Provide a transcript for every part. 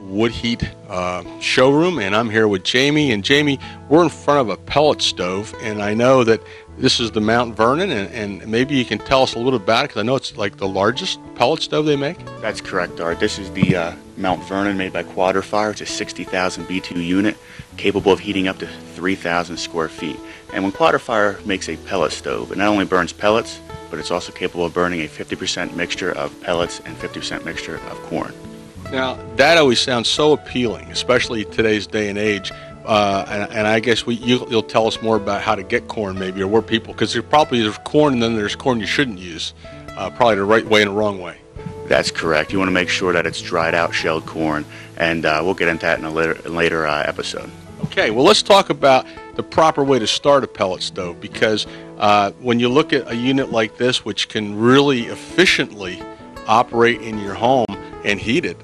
wood heat showroom, and I'm here with Jamie. And Jamie, we're in front of a pellet stove, and I know that this is the Mount Vernon, and maybe you can tell us a little bit about it, because I know it's like the largest pellet stove they make. That's correct, Art. This is the Mount Vernon made by Quadrafire. It's a 60,000 BTU unit capable of heating up to 3,000 square feet. And when Quadrafire makes a pellet stove, it not only burns pellets, but it's also capable of burning a 50% mixture of pellets and 50% mixture of corn. Now, that always sounds so appealing, especially today's day and age. And I guess you'll tell us more about how to get corn, maybe, or where people, because there's corn and then there's corn you shouldn't use, probably the right way and the wrong way. That's correct. You want to make sure that it's dried out shelled corn, and we'll get into that in a later episode. Okay, well, let's talk about the proper way to start a pellet stove, because when you look at a unit like this, which can really efficiently operate in your home and heat it,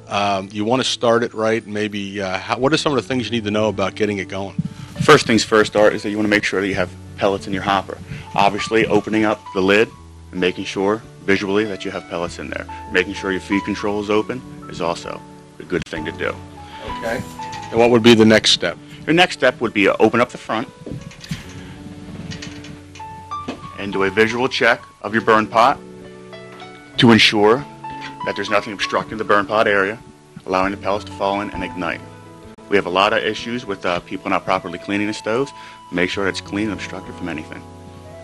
you want to start it right. Maybe what are some of the things you need to know about getting it going? First things first, Art, is that you want to make sure that you have pellets in your hopper. Obviously, opening up the lid and making sure visually that you have pellets in there. Making sure your feed control is open is also a good thing to do. Okay. And what would be the next step? Your next step would be to open up the front and do a visual check of your burn pot to ensure that there's nothing obstructing the burn pot area, allowing the pellets to fall in and ignite. We have a lot of issues with people not properly cleaning the stoves. Make sure that it's clean and obstructed from anything.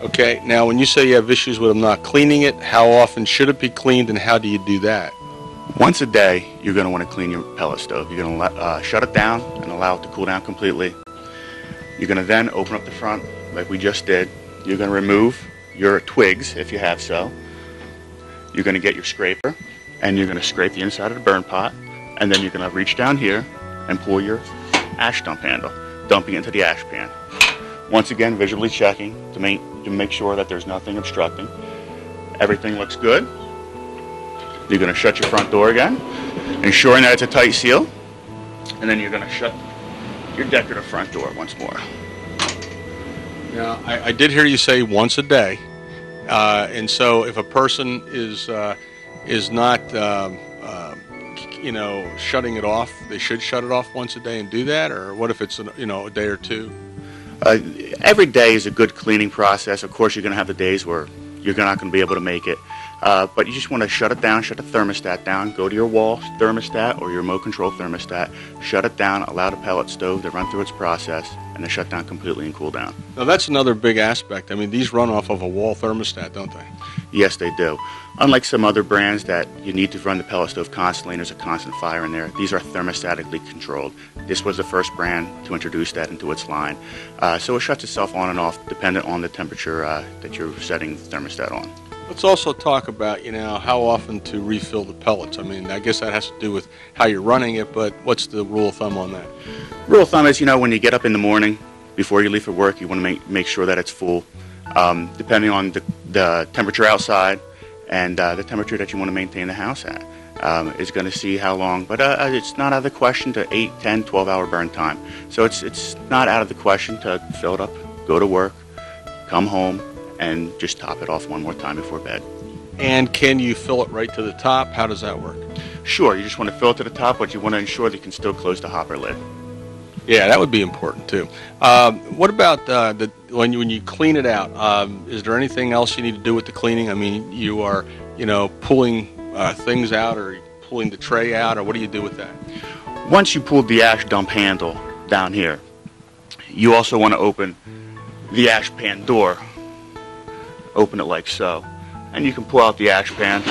Okay, now when you say you have issues with them not cleaning it, how often should it be cleaned, and how do you do that? Once a day, you're going to want to clean your pellet stove. You're going to shut it down and allow it to cool down completely. You're going to then open up the front like we just did. You're going to remove your twigs, if you have so. You're going to get your scraper, and you're going to scrape the inside of the burn pot, and then you're going to reach down here and pull your ash dump handle, dumping it into the ash pan. Once again, visually checking to make sure that there's nothing obstructing. Everything looks good. You're going to shut your front door again, ensuring that it's a tight seal, and then you're going to shut your decorative front door once more. Now, I did hear you say once a day, and so if a person is not shutting it off, they should shut it off once a day and do that, or what if it's a day or two? Every day is a good cleaning process. Of course, you're going to have the days where you're not going to be able to make it. But you just want to shut it down, shut the thermostat down, go to your wall thermostat or your remote control thermostat, shut it down, allow the pellet stove to run through its process, and then shut down completely and cool down. Now, that's another big aspect. I mean, these run off of a wall thermostat, don't they? Yes, they do. Unlike some other brands that you need to run the pellet stove constantly and there's a constant fire in there, these are thermostatically controlled. This was the first brand to introduce that into its line. So it shuts itself on and off dependent on the temperature that you're setting the thermostat on. Let's also talk about, how often to refill the pellets. I mean, I guess that has to do with how you're running it, but what's the rule of thumb on that? Rule of thumb is, when you get up in the morning, before you leave for work, you want to make sure that it's full. Depending on the temperature outside and the temperature that you want to maintain the house at, is going to see how long. But it's not out of the question to 8, 10, 12-hour burn time. So it's not out of the question to fill it up, go to work, come home, and just top it off one more time before bed. And can you fill it right to the top? How does that work? Sure, you just want to fill it to the top, but you want to ensure that you can still close the hopper lid. Yeah, that would be important too. What about when you clean it out? Is there anything else you need to do with the cleaning? I mean, you are pulling things out, or pulling the tray out, or what do you do with that? Once you pull the ash dump handle down here, you also want to open the ash pan door. Open it like so, and you can pull out the ash pan,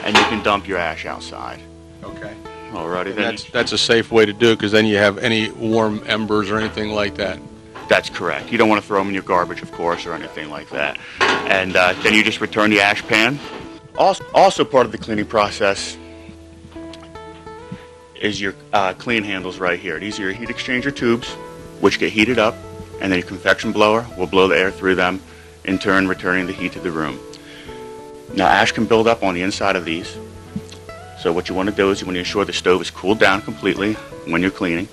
and you can dump your ash outside. Okay. Alrighty, then. That's a safe way to do it, because then you have any warm embers or anything like that. That's correct. You don't want to throw them in your garbage, of course, or anything like that. And then you just return the ash pan. Also part of the cleaning process is your clean handles right here. These are your heat exchanger tubes, which get heated up, and then your convection blower will blow the air through them, in turn returning the heat to the room. Now, ash can build up on the inside of these. So what you want to do is you want to ensure the stove is cooled down completely when you're cleaning,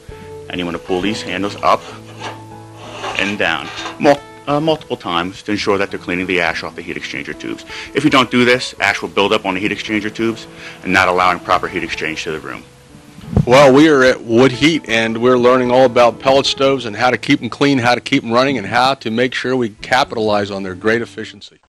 and you want to pull these handles up and down multiple times to ensure that they're cleaning the ash off the heat exchanger tubes. If you don't do this, ash will build up on the heat exchanger tubes and not allowing proper heat exchange to the room. Well, we are at Wood Heat, and we're learning all about pellet stoves and how to keep them clean, how to keep them running, and how to make sure we capitalize on their great efficiency.